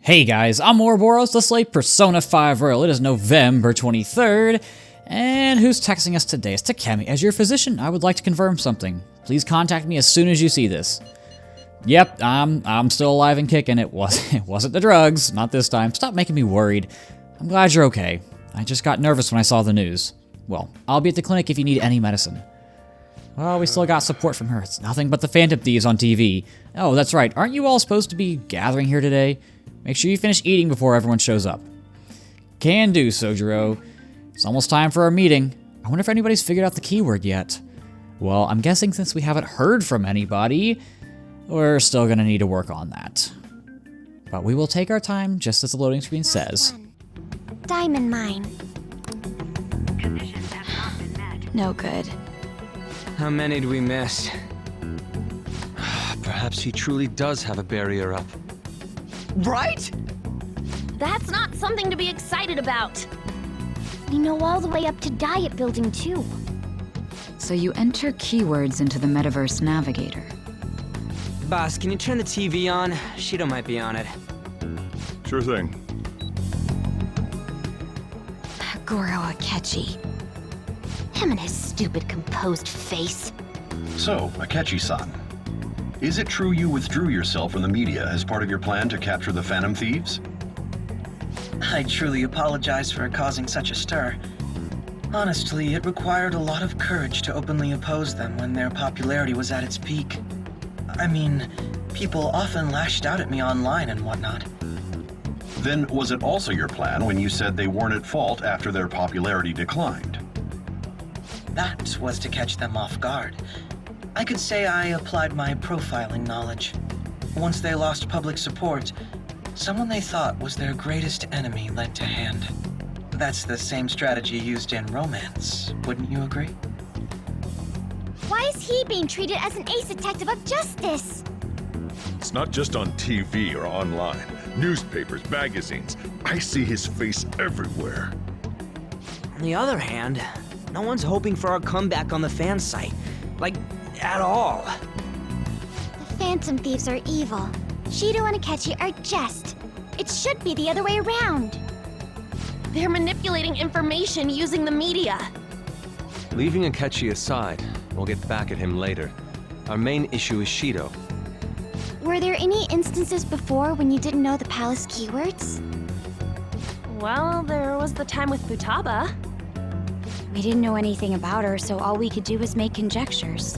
Hey guys, I'm Ouroboros, let's play Persona 5 Royal. It is November 23rd, and who's texting us today? It's Takemi. As your physician, I would like to confirm something. Please contact me as soon as you see this. Yep, I'm still alive and kicking. It wasn't the drugs, not this time. Stop making me worried. I'm glad you're okay. I just got nervous when I saw the news. Well, I'll be at the clinic if you need any medicine. Well, we still got support from her. It's nothing but the Phantom Thieves on TV. Oh, that's right. Aren't you all supposed to be gathering here today? Make sure you finish eating before everyone shows up. Can do, Sojiro. It's almost time for our meeting. I wonder if anybody's figured out the keyword yet. Well, I'm guessing since we haven't heard from anybody, we're still gonna need to work on that. But we will take our time, just as the loading screen says. Diamond mine. No good. How many do we miss? Perhaps he truly does have a barrier up. Right? That's not something to be excited about. We know all the way up to Diet Building 2. So you enter keywords into the Metaverse Navigator. Boss, can you turn the TV on? Shido might be on it. Sure thing. Goro Akechi. Him and his stupid composed face. So, Akechi-san, is it true you withdrew yourself from the media as part of your plan to capture the Phantom Thieves? I truly apologize for causing such a stir. Honestly, it required a lot of courage to openly oppose them when their popularity was at its peak. I mean, people often lashed out at me online and whatnot. Then was it also your plan when you said they weren't at fault after their popularity declined? That was to catch them off guard. I could say I applied my profiling knowledge. Once they lost public support, someone they thought was their greatest enemy lent a hand. That's the same strategy used in romance, wouldn't you agree? Why is he being treated as an ace detective of justice? It's not just on TV or online. Newspapers, magazines. I see his face everywhere. On the other hand, no one's hoping for our comeback on the fan site. Like, at all. The Phantom Thieves are evil. Shido and Akechi are just. It should be the other way around. They're manipulating information using the media. Leaving Akechi aside, we'll get back at him later. Our main issue is Shido. Were there any instances before when you didn't know the palace keywords? Well, there was the time with Futaba. We didn't know anything about her, so all we could do was make conjectures.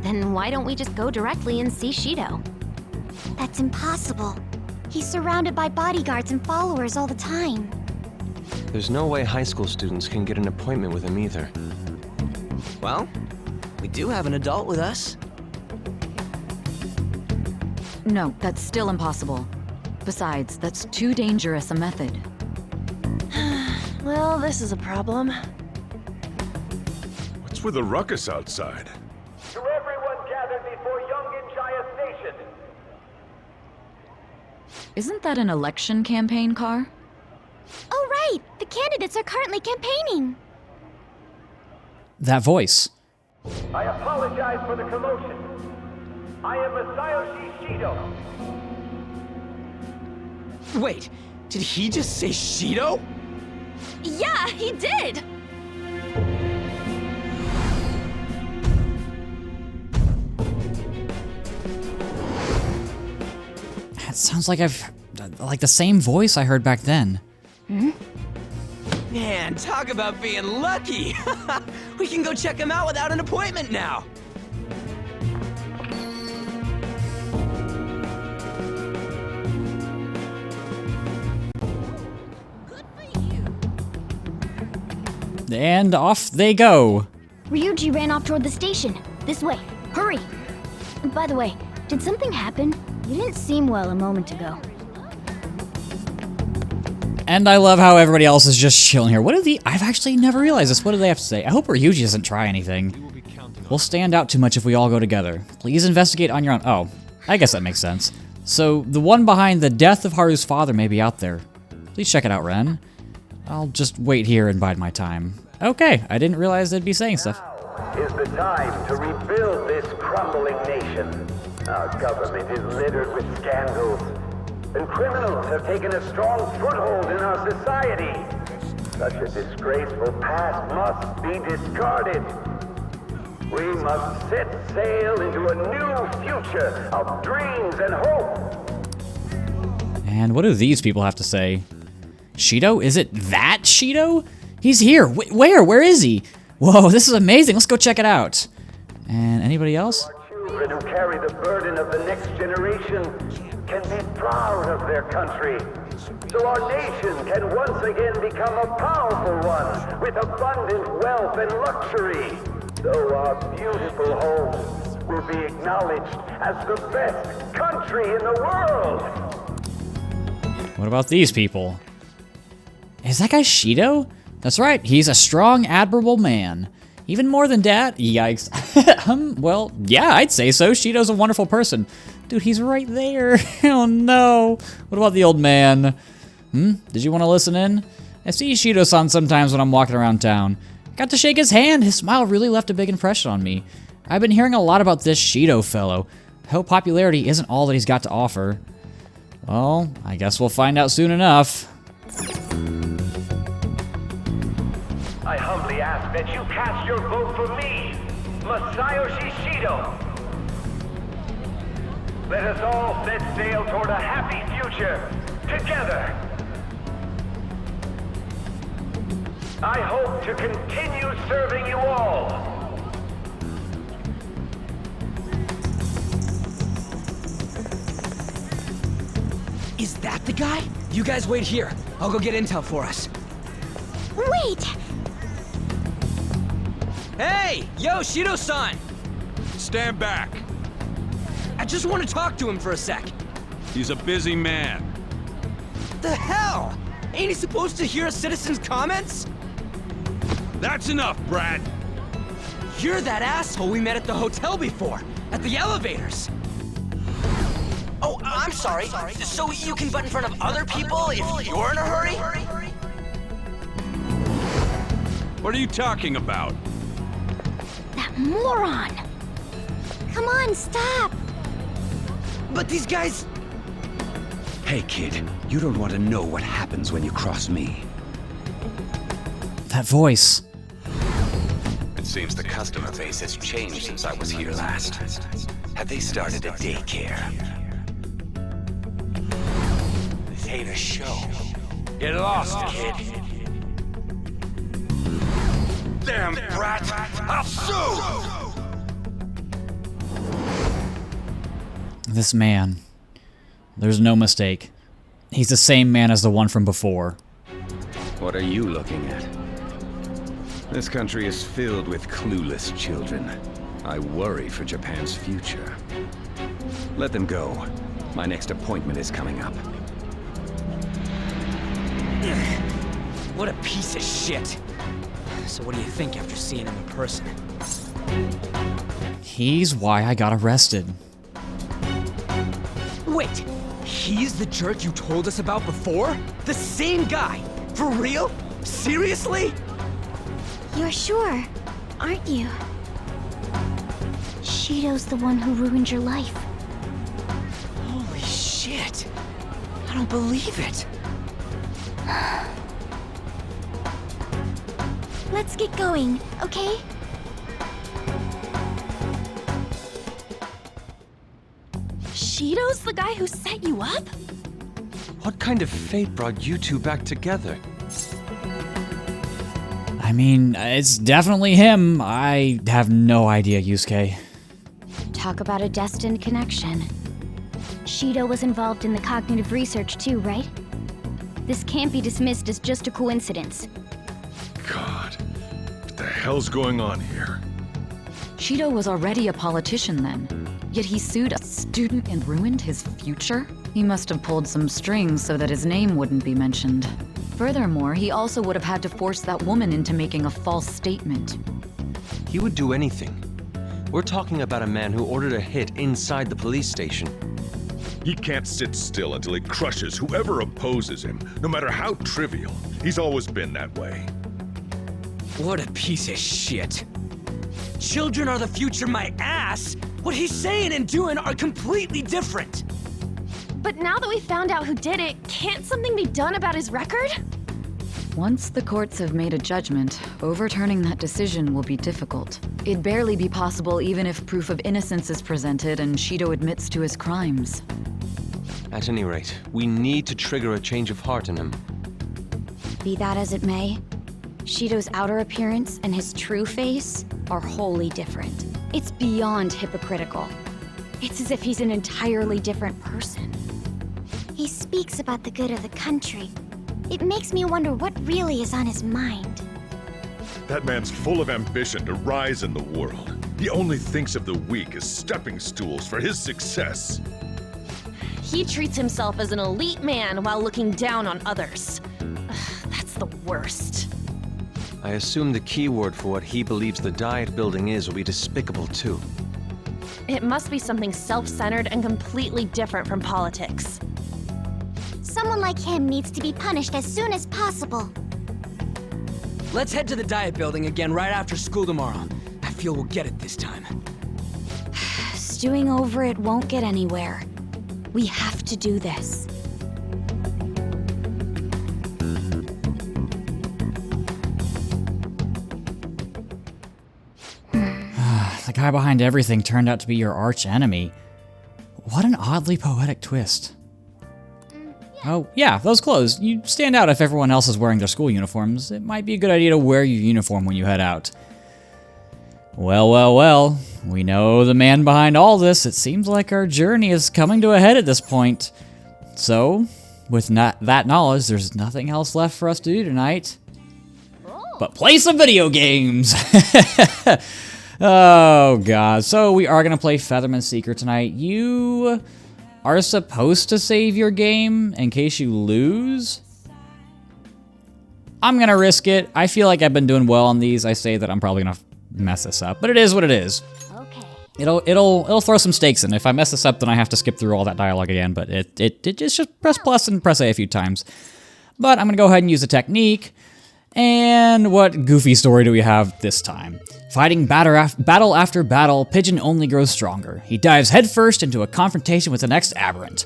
Then why don't we just go directly and see Shido? That's impossible. He's surrounded by bodyguards and followers all the time. There's no way high school students can get an appointment with him either. Well, we do have an adult with us. No, that's still impossible. Besides, that's too dangerous a method. Well, this is a problem. What's with the ruckus outside? To everyone gathered before Yongin-Jaya Station. Isn't that an election campaign car? Oh right! The candidates are currently campaigning! That voice. I apologize for the commotion. I am Masayoshi Shido. Wait, did he just say Shido? Yeah, he did! It sounds like like the same voice I heard back then. Man, talk about being lucky! We can go check him out without an appointment now! And off they go. Ryuji ran off toward the station. This way. Hurry! By the way, did something happen? You didn't seem well a moment ago. And I love how everybody else is just chilling here. I've actually never realized this. What do they have to say? I hope Ryuji doesn't try anything. We'll stand out too much if we all go together. Please investigate on your own. Oh, I guess that makes sense. So, the one behind the death of Haru's father may be out there. Please check it out, Ren. I'll just wait here and bide my time. Okay, I didn't realize they'd be saying stuff. Now is the time to rebuild this crumbling nation. Our government is littered with scandals. and criminals have taken a strong foothold in our society. Such a disgraceful past must be discarded. We must set sail into a new future of dreams and hope. And what do these people have to say? Shido? Is it that Shido? He's here. Where? Where is he? Whoa, this is amazing. Let's go check it out. And anybody else? Children who carry the burden of the next generation can be proud of their country. So our nation can once again become a powerful one with abundant wealth and luxury. So our beautiful home will be acknowledged as the best country in the world. What about these people? Is that guy Shido? That's right, he's a strong, admirable man. Even more than Dad? Yikes. Well, yeah, I'd say so. Shido's a wonderful person. Dude, he's right there. Oh no. What about the old man? Did you want to listen in? I see Shido-san sometimes when I'm walking around town. Got to shake his hand. His smile really left a big impression on me. I've been hearing a lot about this Shido fellow. I hope popularity isn't all that he's got to offer. Well, I guess we'll find out soon enough. I humbly ask that you cast your vote for me, Masayoshi Shido. Let us all set sail toward a happy future, together. I hope to continue serving you all. Is that the guy? You guys wait here. I'll go get intel for us. Wait! Hey! Yo, Shido-san! Stand back. I just want to talk to him for a sec. He's a busy man. The hell? Ain't he supposed to hear a citizen's comments? That's enough, Brad. You're that asshole we met at the hotel before, at the elevators. Oh, I'm sorry. So you can butt in front of other people if you're in a hurry? What are you talking about? That moron! Come on, stop! But these guys... Hey, kid, you don't want to know what happens when you cross me. That voice. It seems the customer base has changed since I was here last. Have they started a daycare? This ain't a show. Get lost, kid. Damn brat! I'll sue! This man. There's no mistake. He's the same man as the one from before. What are you looking at? This country is filled with clueless children. I worry for Japan's future. Let them go. My next appointment is coming up. What a piece of shit. So what do you think after seeing him in person? He's why I got arrested. Wait, he's the jerk you told us about before? The same guy? For real? Seriously? You're sure, aren't you? Shido's the one who ruined your life. Holy shit. I don't believe it. Let's get going, okay? Shido's the guy who set you up? What kind of fate brought you two back together? I mean, it's definitely him. I have no idea, Yusuke. Talk about a destined connection. Shido was involved in the cognitive research too, right? This can't be dismissed as just a coincidence. God, what the hell's going on here? Shido was already a politician then, yet he sued a student and ruined his future? He must have pulled some strings so that his name wouldn't be mentioned. Furthermore, he also would have had to force that woman into making a false statement. He would do anything. We're talking about a man who ordered a hit inside the police station. He can't sit still until he crushes whoever opposes him, no matter how trivial. He's always been that way. What a piece of shit. Children are the future, my ass! What he's saying and doing are completely different! But now that we found out who did it, can't something be done about his record? Once the courts have made a judgment, overturning that decision will be difficult. It'd barely be possible even if proof of innocence is presented and Shido admits to his crimes. At any rate, we need to trigger a change of heart in him. Be that as it may, Shido's outer appearance and his true face are wholly different. It's beyond hypocritical. It's as if he's an entirely different person. He speaks about the good of the country. It makes me wonder what really is on his mind. That man's full of ambition to rise in the world. He only thinks of the weak as stepping stools for his success. He treats himself as an elite man while looking down on others. That's the worst. I assume the keyword for what he believes the Diet Building is will be despicable too. It must be something self-centered and completely different from politics. Someone like him needs to be punished as soon as possible. Let's head to the Diet Building again right after school tomorrow. I feel we'll get it this time. Stewing over it won't get anywhere. We have to do this. The guy behind everything turned out to be your arch enemy. What an oddly poetic twist. Oh, yeah, those clothes. You stand out if everyone else is wearing their school uniforms. It might be a good idea to wear your uniform when you head out. Well, well, well. We know the man behind all this. It seems like our journey is coming to a head at this point. So, with that knowledge, there's nothing else left for us to do tonight but play some video games. Oh, God. So, we are going to play Featherman's Secret tonight. You are supposed to save your game in case you lose. I'm gonna risk it. I feel like I've been doing well on these. I say that I'm probably gonna mess this up, but it is what it is. Okay. It'll throw some stakes in. If I mess this up, then I have to skip through all that dialogue again. But it just press plus and press A few times. But I'm gonna go ahead and use a technique. And what goofy story do we have this time? Fighting battle after battle, Pigeon only grows stronger. He dives headfirst into a confrontation with the next aberrant.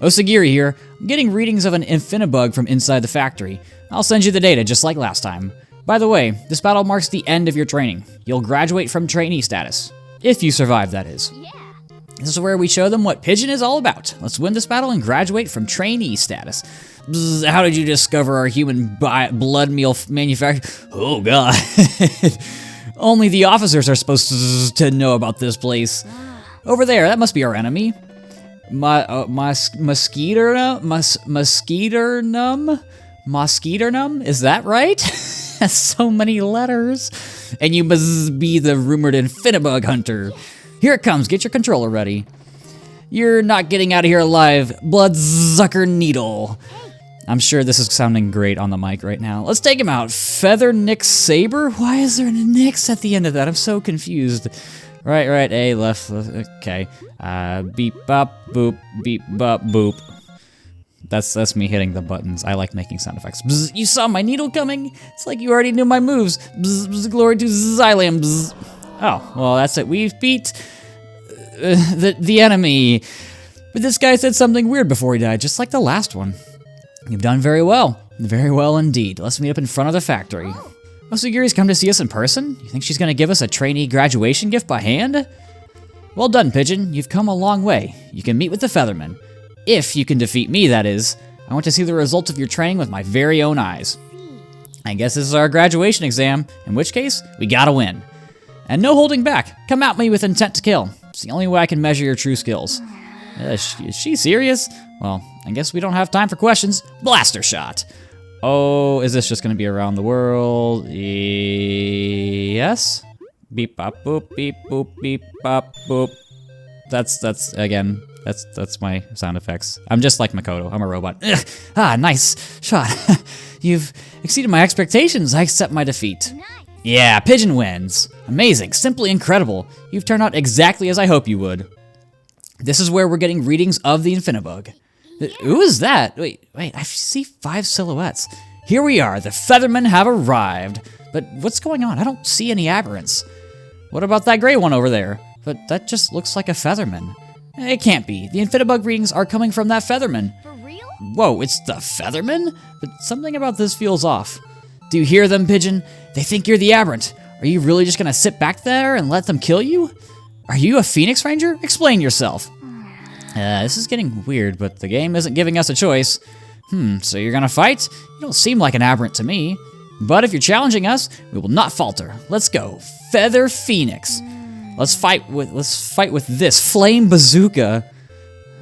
Osagiri here. I'm getting readings of an Infinibug from inside the factory. I'll send you the data just like last time. By the way, this battle marks the end of your training. You'll graduate from trainee status. If you survive, that is. Yeah. This is where we show them what Pigeon is all about. Let's win this battle and graduate from trainee status. Bzz, how did you discover our human blood meal manufacturer? Oh, God. Only the officers are supposed to know about this place. Over there, that must be our enemy. Mosquiternum? Is that right? That's so many letters. And you must be the rumored Infinibug hunter. Here it comes, get your controller ready. You're not getting out of here alive, Bloodsucker Needle. I'm sure this is sounding great on the mic right now. Let's take him out. Feather Nix Saber? Why is there a Nix at the end of that? I'm so confused. Right, A, left, okay. Beep, bop, boop, beep, bop, boop. That's me hitting the buttons. I like making sound effects. Bzz, you saw my needle coming? It's like you already knew my moves. Bzz, bzz, glory to Xylem. Bzz. Oh, well, that's it. We've beat the enemy. But this guy said something weird before he died, just like the last one. You've done very well. Very well indeed. Let's meet up in front of the factory. Osagiri's come to see us in person? You think she's going to give us a trainee graduation gift by hand? Well done, Pigeon. You've come a long way. You can meet with the Featherman. If you can defeat me, that is. I want to see the results of your training with my very own eyes. I guess this is our graduation exam, in which case, we gotta win. And no holding back. Come at me with intent to kill. It's the only way I can measure your true skills. Is she serious? Well, I guess we don't have time for questions. Blaster shot. Oh, is this just gonna be around the world? Yes? Beep bop boop, beep boop, beep bop boop. That's my sound effects. I'm just like Makoto. I'm a robot. Ugh. Ah, nice shot. You've exceeded my expectations. I accept my defeat. Nice. Yeah, Pigeon wins. Amazing. Simply incredible. You've turned out exactly as I hoped you would. This is where we're getting readings of the Infinibug. Who is that? Wait, I see 5 silhouettes. Here we are. The Feathermen have arrived. But what's going on? I don't see any aberrants. What about that gray one over there? But that just looks like a Featherman. It can't be. The Infinibug readings are coming from that Featherman. For real? Whoa, it's the Featherman? But something about this feels off. Do you hear them, Pigeon? They think you're the Aberrant. Are you really just gonna sit back there and let them kill you? Are you a Phoenix Ranger? Explain yourself. This is getting weird, but the game isn't giving us a choice. So you're gonna fight? You don't seem like an Aberrant to me. But if you're challenging us, we will not falter. Let's go. Feather Phoenix. Let's fight with this flame bazooka.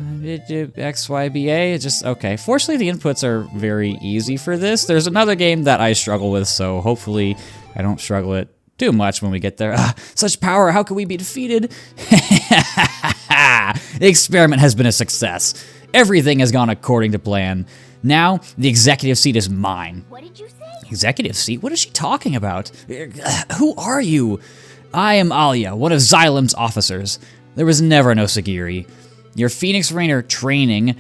XYBA, just okay. Fortunately, the inputs are very easy for this. There's another game that I struggle with, so hopefully I don't struggle it too much when we get there. Such power, how can we be defeated? The experiment has been a success. Everything has gone according to plan. Now, the executive seat is mine. What did you say? Executive seat? What is she talking about? Who are you? I am Alia, one of Xylem's officers. There was never no Sagiri. Your Phoenix Ranger training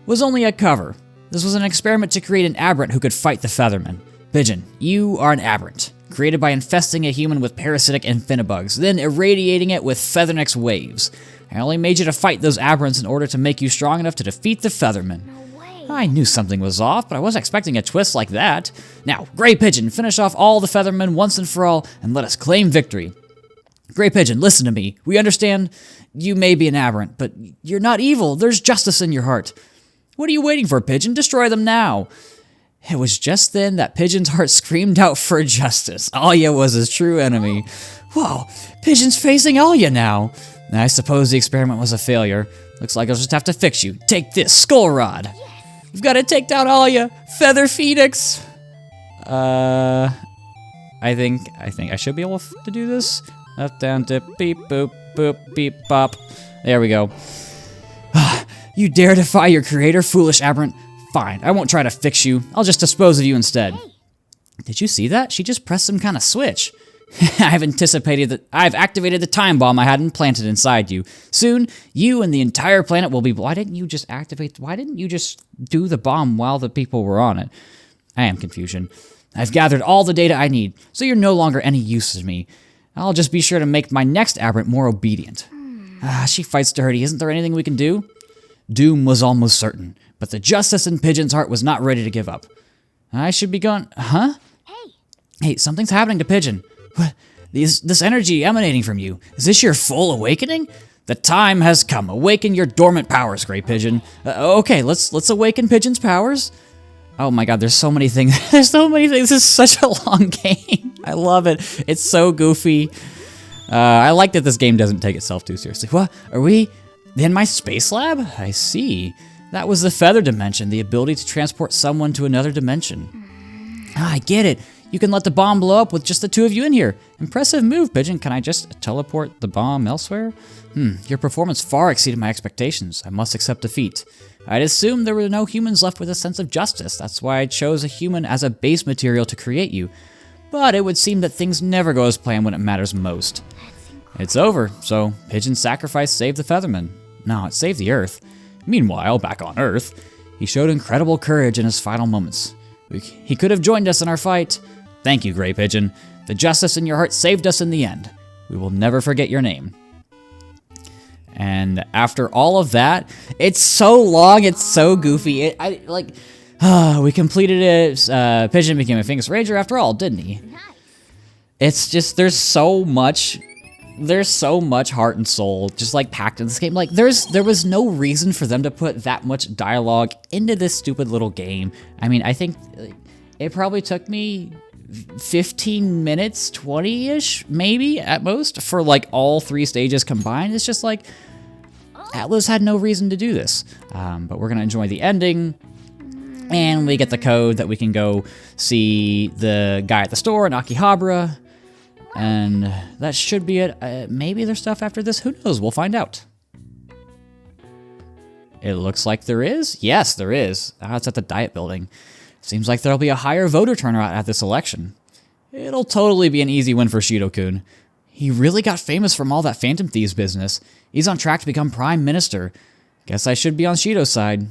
was only a cover. This was an experiment to create an Aberrant who could fight the Featherman. Pigeon, you are an Aberrant, created by infesting a human with parasitic Infinibugs, then irradiating it with Feathernex waves. I only made you to fight those Aberrants in order to make you strong enough to defeat the Featherman. I knew something was off, but I wasn't expecting a twist like that. Now, Grey Pigeon, finish off all the Feathermen once and for all, and let us claim victory. Grey Pigeon, listen to me. We understand you may be an Aberrant, but you're not evil. There's justice in your heart. What are you waiting for, Pigeon? Destroy them now. It was just then that Pigeon's heart screamed out for justice. Alia was his true enemy. Whoa, Pigeon's facing Alia now. I suppose the experiment was a failure. Looks like I'll just have to fix you. Take this, Skull Rod. We've got to take down Alia. Feather Phoenix. I think I should be able to do this. Up, down, dip, beep, boop, boop, beep, bop. There we go. You dare defy your creator, foolish Aberrant? Fine, I won't try to fix you. I'll just dispose of you instead. Did you see that? She just pressed some kind of switch. I've activated the time bomb I had implanted inside you. Soon, you and the entire planet will be... Why didn't you just do the bomb while the people were on it? I am confusion. I've gathered all the data I need, so you're no longer any use to me. I'll just be sure to make my next Aberrant more obedient. She fights dirty. Isn't there anything we can do? Doom was almost certain, but the justice in Pigeon's heart was not ready to give up. I should be going... Huh? Hey, something's happening to Pigeon. What? This energy emanating from you. Is this your full awakening? The time has come. Awaken your dormant powers, Grey Pigeon. Okay, let's awaken Pigeon's powers. Oh my god, there's so many things. There's so many things. This is such a long game. I love it. It's so goofy. I like that this game doesn't take itself too seriously. What? Are we in my space lab? I see. That was the Feather Dimension, the ability to transport someone to another dimension. I get it. You can let the bomb blow up with just the two of you in here. Impressive move, Pigeon. Can I just teleport the bomb elsewhere? Your performance far exceeded my expectations. I must accept defeat. I'd assumed there were no humans left with a sense of justice. That's why I chose a human as a base material to create you. But it would seem that things never go as planned when it matters most. It's over, so Pigeon's sacrifice saved the Featherman. No, it saved the Earth. Meanwhile, back on Earth, he showed incredible courage in his final moments. He could have joined us in our fight. Thank you, Grey Pigeon. The justice in your heart saved us in the end. We will never forget your name. And after all of that, it's so long, it's so goofy. We completed it. Pigeon became a Phoenix Ranger after all, didn't he? It's just, there's so much heart and soul just like packed in this game. Like there was no reason for them to put that much dialogue into this stupid little game. I mean, I think it probably took me 15 minutes, 20-ish, maybe, at most, for, like, all three stages combined. It's just, like, Atlus had no reason to do this. But we're going to enjoy the ending, and we get the code that we can go see the guy at the store in Akihabara, and that should be it. Maybe there's stuff after this. Who knows? We'll find out. It looks like there is. Yes, there is. It's at the Diet Building. Seems like there'll be a higher voter turnout at this election. It'll totally be an easy win for Shido-kun. He really got famous from all that Phantom Thieves business. He's on track to become Prime Minister. Guess I should be on Shido's side.